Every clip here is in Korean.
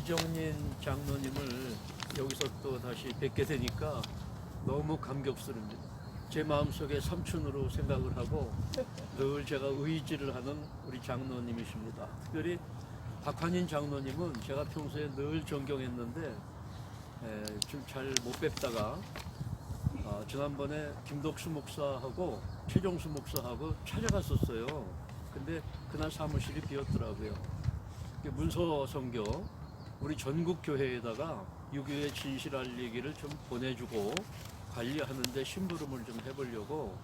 이정린 장로님을 여기서 또 다시 뵙게 되니까 너무 감격스럽니다. 제 마음속에 삼촌으로 생각을 하고 늘 제가 의지를 하는 우리 장로님이십니다. 특별히 박환인 장로님은 제가 평소에 늘 존경했는데 좀 잘 못 뵙다가 지난번에 김덕수 목사하고 최종수 목사하고 찾아갔었어요. 근데 그날 사무실이 비었더라고요. 문서 선교 우리 전국 교회에다가 유교의 진실 알리기를 좀 보내주고 관리하는데 심부름을 좀 해보려고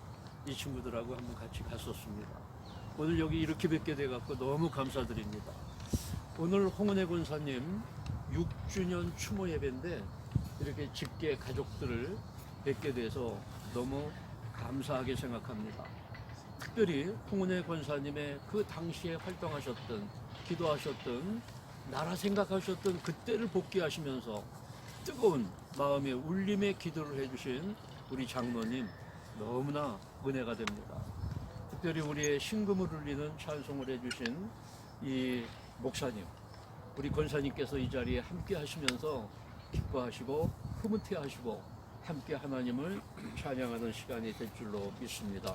이 친구들하고 한번 같이 갔었습니다. 오늘 여기 이렇게 뵙게 돼갖고 너무 감사드립니다. 오늘 홍은혜 권사님 6주년 추모 예배인데 이렇게 직계 가족들을 뵙게 돼서 너무 감사하게 생각합니다. 특별히 홍은혜 권사님의 그 당시에 활동하셨던, 기도하셨던, 나라 생각하셨던 그때를 복귀하시면서 뜨거운 마음의 울림의 기도를 해주신 우리 장로님 너무나 은혜가 됩니다. 특별히 우리의 신금을 울리는 찬송을 해주신 이 목사님, 우리 권사님께서 이 자리에 함께 하시면서 기뻐하시고 흐뭇해하시고 함께 하나님을 찬양하는 시간이 될 줄로 믿습니다.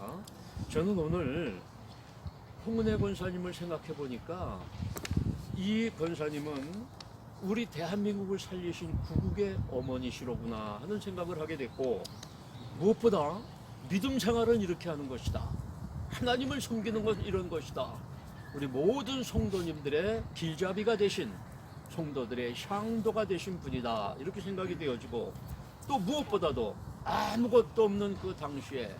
저는 오늘 홍은혜 권사님을 생각해 보니까 이 권사님은 우리 대한민국을 살리신 구국의 어머니시로구나 하는 생각을 하게 됐고, 무엇보다 믿음 생활은 이렇게 하는 것이다, 하나님을 섬기는 건 이런 것이다, 우리 모든 성도님들의 길잡이가 되신, 성도들의 향도가 되신 분이다, 이렇게 생각이 되어지고, 또 무엇보다도 아무것도 없는 그 당시에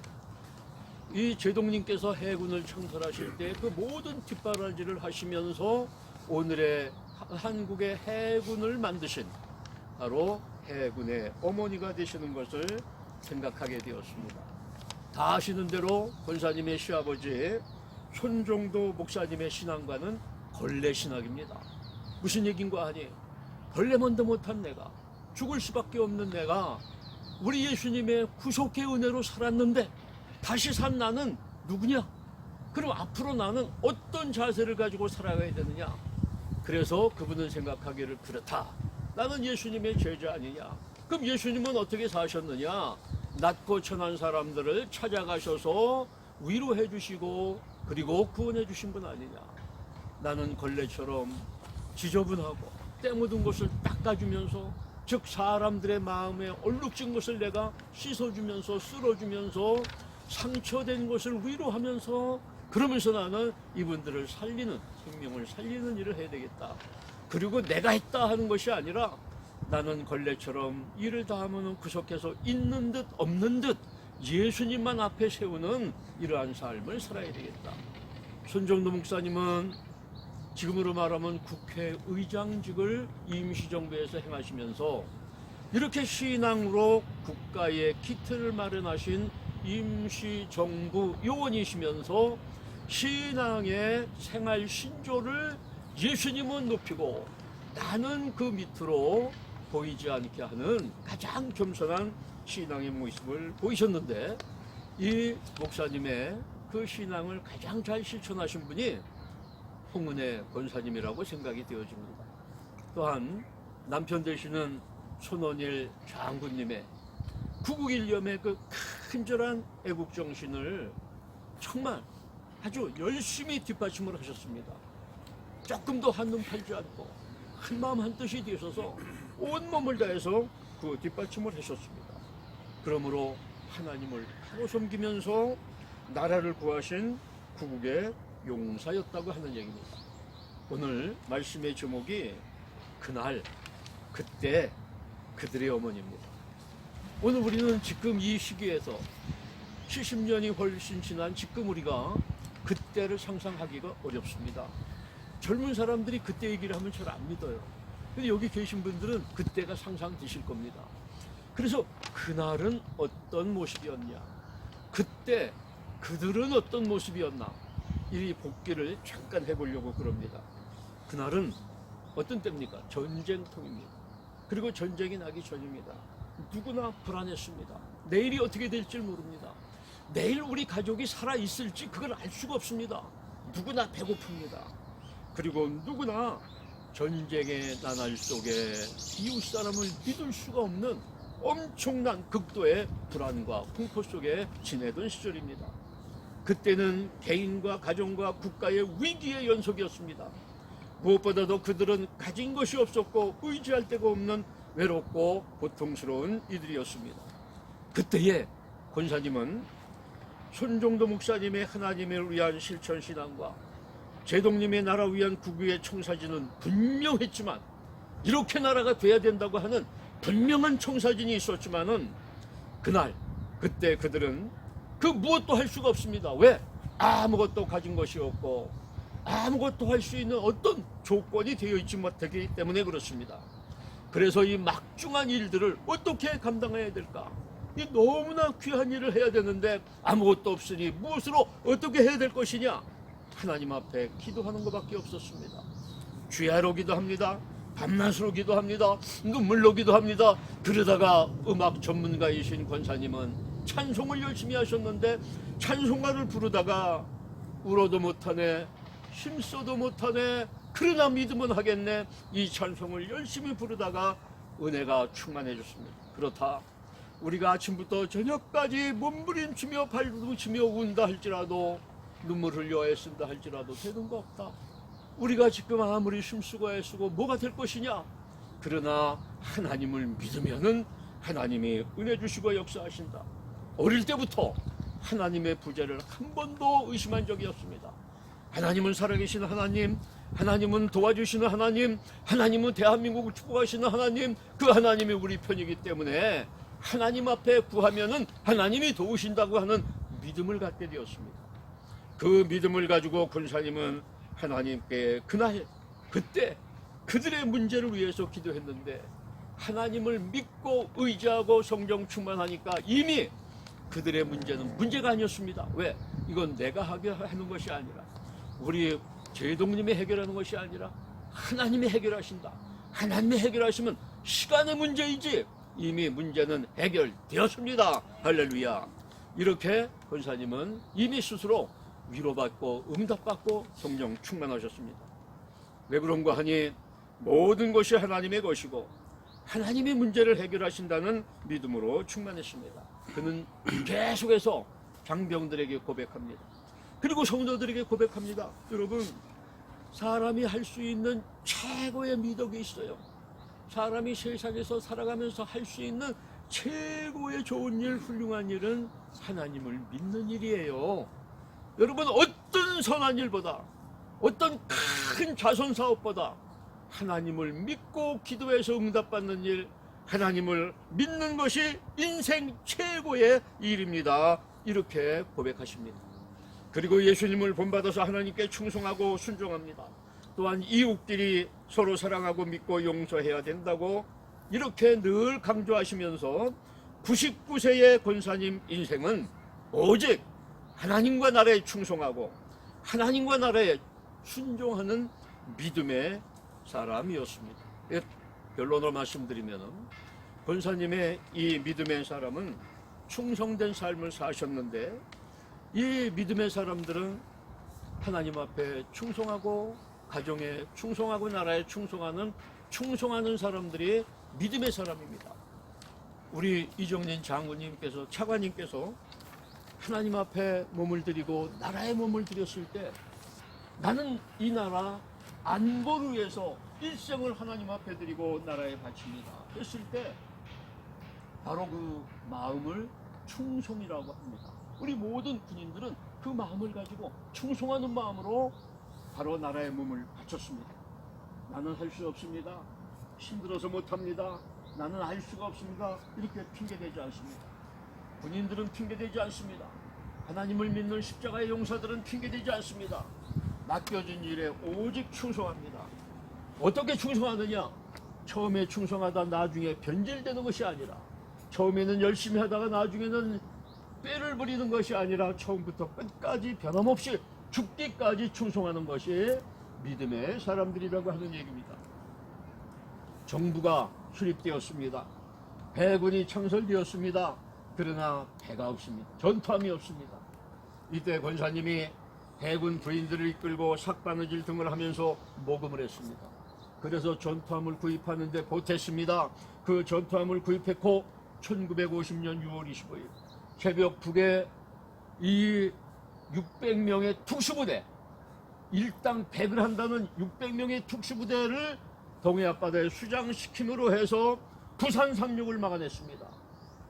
이 제동님께서 해군을 창설하실 때 그 모든 뒷바라지를 하시면서 오늘의 한국의 해군을 만드신 바로 해군의 어머니가 되시는 것을 생각하게 되었습니다. 다 아시는 대로 권사님의 시아버지 손종도 목사님의 신앙과는 걸레 신학입니다. 무슨 얘기인가 하니, 벌레만도 못한 내가, 죽을 수밖에 없는 내가 우리 예수님의 구속의 은혜로 살았는데 다시 산 나는 누구냐? 그럼 앞으로 나는 어떤 자세를 가지고 살아가야 되느냐? 그래서 그분은 생각하기를, 그렇다, 나는 예수님의 제자 아니냐? 그럼 예수님은 어떻게 사셨느냐? 낮고 천한 사람들을 찾아가셔서 위로해 주시고 그리고 구원해 주신 분 아니냐? 나는 걸레처럼 지저분하고 때 묻은 것을 닦아주면서, 즉 사람들의 마음에 얼룩진 것을 내가 씻어주면서 쓸어주면서 상처된 것을 위로하면서, 그러면서 나는 이분들을 살리는, 생명을 살리는 일을 해야 되겠다. 그리고 내가 했다 하는 것이 아니라 나는 걸레처럼 일을 다 하면 구속해서 있는 듯 없는 듯 예수님만 앞에 세우는 이러한 삶을 살아야 되겠다. 손정도 목사님은 지금으로 말하면 국회의장직을 임시정부에서 행하시면서 이렇게 신앙으로 국가의 기틀을 마련하신 임시정부 요원이시면서 신앙의 생활 신조를 예수님은 높이고 나는 그 밑으로 보이지 않게 하는 가장 겸손한 신앙의 모습을 보이셨는데, 이 목사님의 그 신앙을 가장 잘 실천하신 분이 홍은혜 권사님이라고 생각이 되어집니다. 또한 남편 되시는 손원일 장군님의 구국일념의 그 큰절한 애국정신을 정말 아주 열심히 뒷받침을 하셨습니다. 조금도 한눈 팔지 않고 한마음 한뜻이 되셔서 온몸을 다해서 그 뒷받침을 하셨습니다. 그러므로 하나님을 바로 섬기면서 나라를 구하신 구국의 용사였다고 하는 얘기입니다. 오늘 말씀의 제목이 그날, 그때, 그들의 어머니입니다. 오늘 우리는 지금 이 시기에서 70년이 훨씬 지난 지금 우리가 그때를 상상하기가 어렵습니다. 젊은 사람들이 그때 얘기를 하면 잘 안 믿어요. 근데 여기 계신 분들은 그때가 상상되실 겁니다. 그래서 그날은 어떤 모습이었냐, 그때 그들은 어떤 모습이었나, 이 복기를 잠깐 해보려고 그럽니다. 그날은 어떤 때입니까? 전쟁통입니다. 그리고 전쟁이 나기 전입니다. 누구나 불안했습니다. 내일이 어떻게 될지 모릅니다. 내일 우리 가족이 살아있을지 그걸 알 수가 없습니다. 누구나 배고픕니다. 그리고 누구나 전쟁의 나날 속에 이웃 사람을 믿을 수가 없는 엄청난 극도의 불안과 공포 속에 지내던 시절입니다. 그때는 개인과 가정과 국가의 위기의 연속이었습니다. 무엇보다도 그들은 가진 것이 없었고 의지할 데가 없는 외롭고 고통스러운 이들이었습니다. 그때에 권사님은 손종도 목사님의 하나님을 위한 실천신앙과 제동님의 나라 위한 국유의 청사진은 분명했지만, 이렇게 나라가 돼야 된다고 하는 분명한 청사진이 있었지만은 그때 그들은 그 무엇도 할 수가 없습니다. 왜? 아무것도 가진 것이 없고 아무것도 할 수 있는 어떤 조건이 되어 있지 못하기 때문에 그렇습니다. 그래서 이 막중한 일들을 어떻게 감당해야 될까? 이 너무나 귀한 일을 해야 되는데 아무것도 없으니 무엇으로 어떻게 해야 될 것이냐? 하나님 앞에 기도하는 것밖에 없었습니다. 주야로 기도합니다. 밤낮으로 기도합니다. 눈물로 기도합니다. 그러다가 음악 전문가이신 권사님은 찬송을 열심히 하셨는데 찬송가를 부르다가 울어도 못하네, 힘써도 못하네, 그러나 믿으면 하겠네, 이 찬송을 열심히 부르다가 은혜가 충만해졌습니다. 그렇다 우리가 아침부터 저녁까지 몸부림치며 발부림치며 운다 할지라도, 눈물 흘려 애쓴다 할지라도 되는 거 없다. 우리가 지금 아무리 힘쓰고 애쓰고 뭐가 될 것이냐? 그러나 하나님을 믿으면은 하나님이 은혜 주시고 역사하신다. 어릴 때부터 하나님의 부재를 한 번도 의심한 적이 없습니다. 하나님은 살아계신 하나님, 하나님은 도와주시는 하나님, 하나님은 대한민국을 축복하시는 하나님, 그 하나님이 우리 편이기 때문에 하나님 앞에 구하면은 하나님이 도우신다고 하는 믿음을 갖게 되었습니다. 그 믿음을 가지고 권사님은 하나님께 그때 그들의 문제를 위해서 기도했는데, 하나님을 믿고 의지하고 성령 충만하니까 이미 그들의 문제는 문제가 아니었습니다. 왜? 이건 내가 하는 것이 아니라, 우리 제동님이 해결하는 것이 아니라 하나님이 해결하신다. 하나님이 해결하시면 시간의 문제이지 이미 문제는 해결되었습니다. 할렐루야. 이렇게 권사님은 이미 스스로 위로받고 응답받고 성령 충만하셨습니다. 왜 그런가 하니 모든 것이 하나님의 것이고 하나님이 문제를 해결하신다는 믿음으로 충만했습니다. 그는 계속해서 장병들에게 고백합니다. 그리고 성도들에게 고백합니다. 여러분, 사람이 할 수 있는 최고의 미덕이 있어요. 사람이 세상에서 살아가면서 할 수 있는 최고의 좋은 일, 훌륭한 일은 하나님을 믿는 일이에요. 여러분, 어떤 선한 일보다, 어떤 큰 자선 사업보다 하나님을 믿고 기도해서 응답받는 일, 하나님을 믿는 것이 인생 최고의 일입니다. 이렇게 고백하십니다. 그리고 예수님을 본받아서 하나님께 충성하고 순종합니다. 또한 이웃끼리 서로 사랑하고 믿고 용서해야 된다고 이렇게 늘 강조하시면서 99세의 권사님 인생은 오직 하나님과 나라에 충성하고 하나님과 나라에 순종하는 믿음의 사람이었습니다. 결론으로 말씀드리면 권사님의 이 믿음의 사람은 충성된 삶을 사셨는데, 이 믿음의 사람들은 하나님 앞에 충성하고 가정에 충성하고 나라에 충성하는 사람들이 믿음의 사람입니다. 우리 이정린 장군님께서, 차관님께서 하나님 앞에 몸을 드리고 나라에 몸을 드렸을 때, 나는 이 나라 안보를 위해서 일생을 하나님 앞에 드리고 나라에 바칩니다 했을 때 바로 그 마음을 충성이라고 합니다. 우리 모든 군인들은 그 마음을 가지고 충성하는 마음으로 바로 나라의 몸을 바쳤습니다. 나는 할 수 없습니다. 힘들어서 못합니다. 나는 알 수가 없습니다. 이렇게 핑계대지 않습니다. 군인들은 핑계대지 않습니다. 하나님을 믿는 십자가의 용사들은 핑계대지 않습니다. 맡겨진 일에 오직 충성합니다. 어떻게 충성하느냐? 처음에 충성하다 나중에 변질되는 것이 아니라, 처음에는 열심히 하다가 나중에는 꾀를 부리는 것이 아니라 처음부터 끝까지 변함없이 죽기까지 충성하는 것이 믿음의 사람들이라고 하는 얘기입니다. 정부가 수립되었습니다. 해군이 창설되었습니다. 그러나 배가 없습니다. 전투함이 없습니다. 이때 권사님이 해군 부인들을 이끌고 삭바느질 등을 하면서 모금을 했습니다. 그래서 전투함을 구입하는데 보탰습니다. 그 전투함을 구입했고 1950년 6월 25일 새벽 북에 이 600명의 특수부대, 일당 100을 한다는 600명의 특수부대를 동해 앞바다에 수장시킴으로 해서 부산 상륙을 막아냈습니다.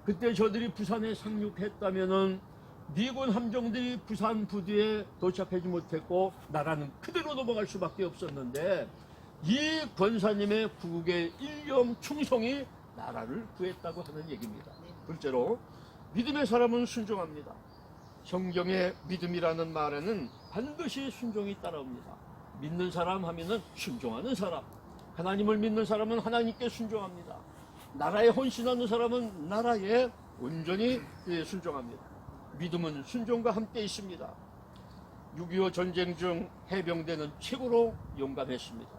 그때 저들이 부산에 상륙했다면은 미군 함정들이 부산 부두에 도착하지 못했고 나라는 그대로 넘어갈 수밖에 없었는데 이 권사님의 구국의 일념 충성이 나라를 구했다고 하는 얘기입니다. 둘째로 믿음의 사람은 순종합니다. 성경의 믿음이라는 말에는 반드시 순종이 따라옵니다. 믿는 사람 하면은 순종하는 사람, 하나님을 믿는 사람은 하나님께 순종합니다. 나라에 헌신하는 사람은 나라에 온전히 순종합니다. 믿음은 순종과 함께 있습니다. 6.25 전쟁 중 해병대는 최고로 용감했습니다.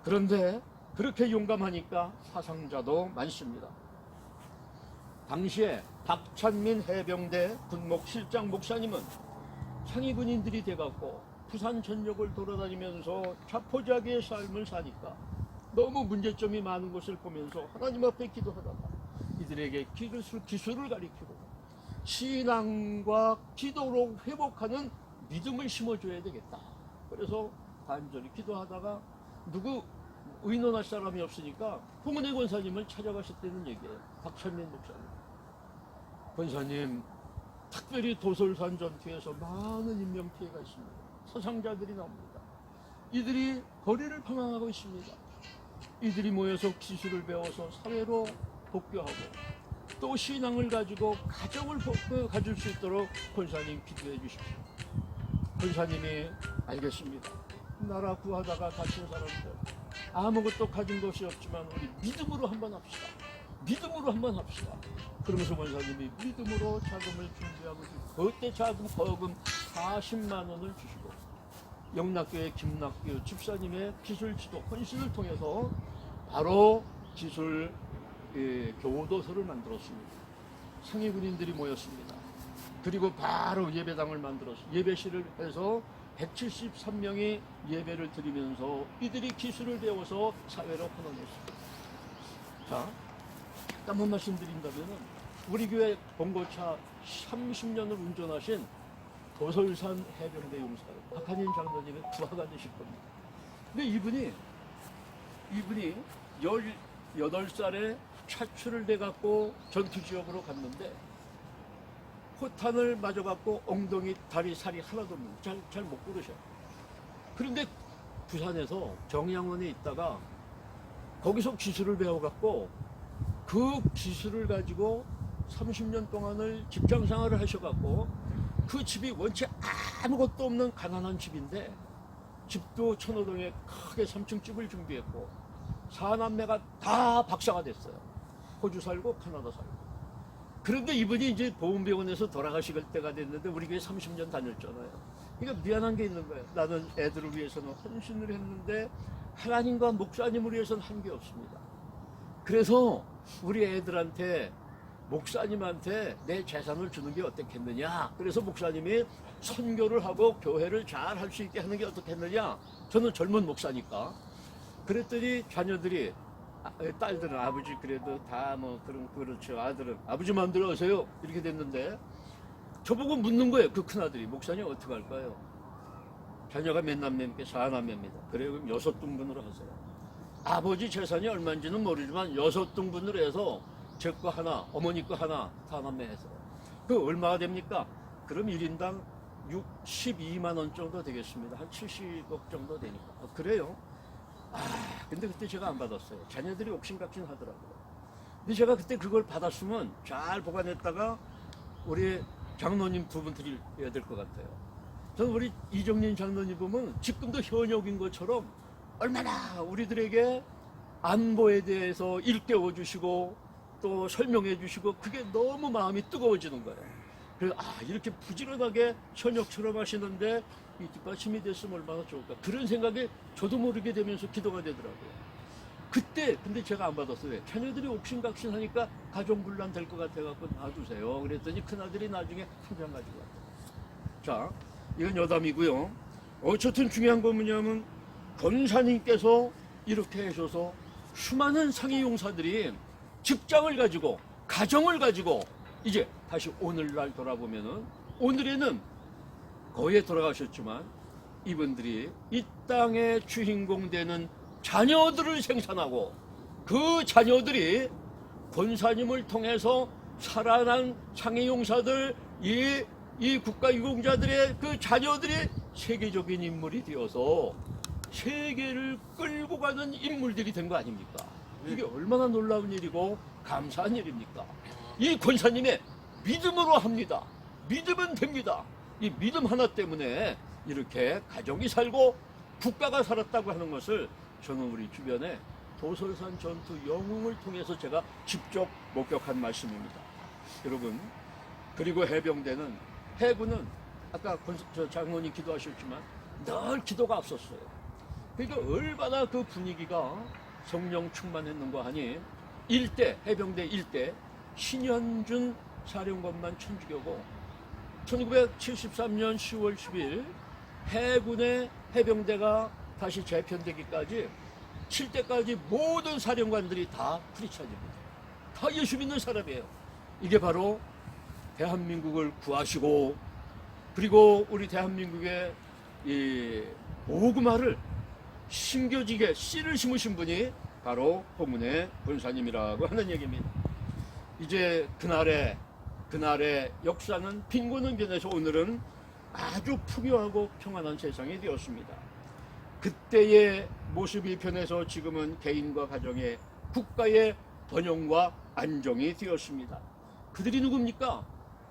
그런데 그렇게 용감하니까 사상자도 많습니다. 당시에 박찬민 해병대 군목 실장 목사님은 상위 군인들이 돼갖고 부산 전역을 돌아다니면서 자포자기의 삶을 사니까 너무 문제점이 많은 것을 보면서 하나님 앞에 기도하다가 이들에게 기술을 가리키고 신앙과 기도로 회복하는 믿음을 심어줘야 되겠다. 그래서 간절히 기도하다가 누구 의논할 사람이 없으니까 홍은혜 권사님을 찾아가셨다는 얘기예요. 박찬민 목사님. 권사님, 특별히 도솔산 전투에서 많은 인명피해가 있습니다. 사상자들이 나옵니다. 이들이 거리를 방황하고 있습니다. 이들이 모여서 기술을 배워서 사회로 복귀하고 또 신앙을 가지고 가정을 가질 수 있도록 권사님 기도해 주십시오. 권사님이 알겠습니다. 나라 구하다가 갇힌 사람들 아무것도 가진 것이 없지만 우리 믿음으로 한번 합시다. 믿음으로 한번 합시다. 그러면서 권사님이 믿음으로 자금을 준비하고 그때 자금 거금 40만 원을 주시고 영락교회 김락교 집사님의 기술 지도 헌신을 통해서 바로 기술 교도소를 만들었습니다. 상위 군인들이 모였습니다. 그리고 바로 예배당을 만들어서 예배실을 해서 173명이 예배를 드리면서 이들이 기술을 배워서 사회로 헌원했습니다. 자, 잠깐만 말씀드린다면 우리 교회 봉고차 30년을 운전하신 도솔산 해병대 용사 박한인 장로님의 부하가 되실 겁니다. 근데 이분이 18살에 차출을 돼갖고 전투지역으로 갔는데 포탄을 맞아갖고 엉덩이, 다리, 살이 하나도 없는 잘 못 부르셔. 그런데 부산에서 정양원에 있다가 거기서 기술을 배워갖고 그 기술을 가지고 30년 동안을 직장 생활을 하셔갖고 그 집이 원체 아무것도 없는 가난한 집인데 집도 천호동에 크게 3층 집을 준비했고 4남매가 다 박사가 됐어요. 호주 살고 캐나다 살고. 그런데 이분이 이제 보훈병원에서 돌아가실 때가 됐는데 우리 교회 30년 다녔잖아요. 그러니까 미안한 게 있는 거예요. 나는 애들을 위해서는 헌신을 했는데 하나님과 목사님을 위해서는 한 게 없습니다. 그래서 우리 애들한테 목사님한테 내 재산을 주는 게 어떻겠느냐. 그래서 목사님이 선교를 하고 교회를 잘 할 수 있게 하는 게 어떻겠느냐. 저는 젊은 목사니까. 그랬더니 자녀들이 딸들은 아버지 그래도 다 뭐 그렇죠. 아들은 아버지 마음대로 하세요. 이렇게 됐는데 저보고 묻는 거예요. 그 큰아들이 목사님 어떻게 할까요? 자녀가 몇 남매입니까? 4남매입니다. 그래요. 그럼 6등분으로 하세요. 아버지 재산이 얼마인지는 모르지만 6등분으로 해서 제 거 하나, 어머니 거 하나, 4남매 해서. 그 얼마가 됩니까? 그럼 1인당 62만 원 정도 되겠습니다. 한 70억 정도 되니까. 그래요? 근데 그때 제가 안 받았어요. 자녀들이 옥신각신 하더라고요. 근데 제가 그때 그걸 받았으면 잘 보관했다가 우리 장로님 두 분 드려야 될 것 같아요. 저는 우리 이정린 장로님 보면 지금도 현역인 것처럼 얼마나 우리들에게 안보에 대해서 일깨워 주시고 또 설명해 주시고 그게 너무 마음이 뜨거워지는 거예요. 그래서 이렇게 부지런하게 현역처럼 하시는데 이 뒷받침이 됐으면 얼마나 좋을까. 그런 생각이 저도 모르게 되면서 기도가 되더라고요. 그때 근데 제가 안 받았어요. 자녀들이 옥신각신 하니까 가정분란 될 것 같아갖고 놔두세요. 그랬더니 큰아들이 나중에 한 장 가지고 왔어요. 자, 이건 여담이고요. 어쨌든 중요한 건 뭐냐면 권사님께서 이렇게 하셔서 수많은 상해용사들이 직장을 가지고 가정을 가지고 이제 다시 오늘날 돌아보면은 오늘에는 거기에 돌아가셨지만 이분들이 이 땅의 주인공 되는 자녀들을 생산하고 그 자녀들이 권사님을 통해서 살아난 상해용사들 이 국가유공자들의 그 자녀들이 세계적인 인물이 되어서 세계를 끌고 가는 인물들이 된 거 아닙니까? 이게 얼마나 놀라운 일이고 감사한 일입니까? 이 권사님의 믿음으로 합니다. 믿으면 됩니다. 이 믿음 하나 때문에 이렇게 가정이 살고 국가가 살았다고 하는 것을 저는 우리 주변에 도솔산 전투 영웅을 통해서 제가 직접 목격한 말씀입니다. 여러분, 그리고 해병대는 해군은 아까 장로님 기도하셨지만 늘 기도가 앞섰어요. 그러니까 얼마나 그 분위기가 성령 충만했는가 하니 해병대 1대 신현준 사령관만 천주교고 1973년 10월 10일 해군의 해병대가 다시 재편되기까지 7대까지 모든 사령관들이 다 크리스찬입니다. 다 예수 믿는 사람이에요. 이게 바로 대한민국을 구하시고 그리고 우리 대한민국의 이 복음화를 심겨지게 씨를 심으신 분이 바로 홍은혜 권사님이라고 하는 얘기입니다. 이제 그날의 역사는 빈곤은 변해서 오늘은 아주 풍요하고 평안한 세상이 되었습니다. 그때의 모습이 변해서 지금은 개인과 가정의 국가의 번영과 안정이 되었습니다. 그들이 누굽니까?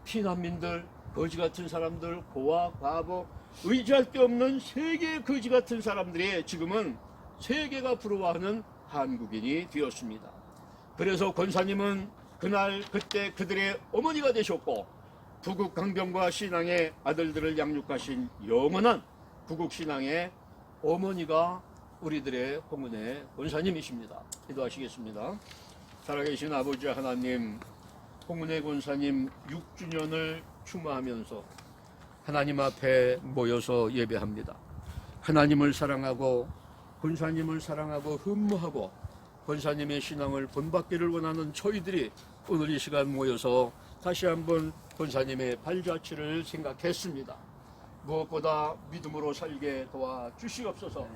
피난민들, 거지 같은 사람들, 고아, 과부, 의지할 데 없는 세계의 거지 같은 사람들이 지금은 세계가 부러워하는 한국인이 되었습니다. 그래서 권사님은 그때 그들의 어머니가 되셨고 구국 강병과 신앙의 아들들을 양육하신 영원한 구국 신앙의 어머니가 우리들의 홍은혜 권사님이십니다. 기도하시겠습니다. 살아계신 아버지 하나님, 홍은혜 권사님 6주년을 추모하면서 하나님 앞에 모여서 예배합니다. 하나님을 사랑하고 권사님을 사랑하고 흠모하고 권사님의 신앙을 본받기를 원하는 저희들이 오늘 이 시간 모여서 다시 한번 권사님의 발자취를 생각했습니다. 무엇보다 믿음으로 살게 도와주시옵소서.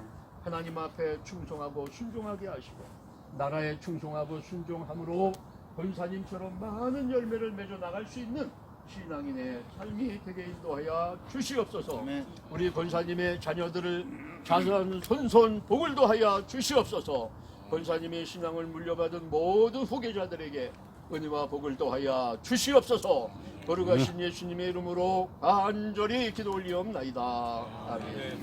하나님 앞에 충성하고 순종하게 하시고 나라에 충성하고 순종함으로 권사님처럼 많은 열매를 맺어 나갈 수 있는 신앙인의 삶이 되게 인도하여 주시옵소서. 우리 권사님의 자녀들을 자손 손손 복을 도하여 주시옵소서. 권사님의 신앙을 물려받은 모든 후계자들에게 은혜와 복을 도하여 주시옵소서. 거룩하신 예수님의 이름으로 간절히 기도 올리옵나이다. 아멘.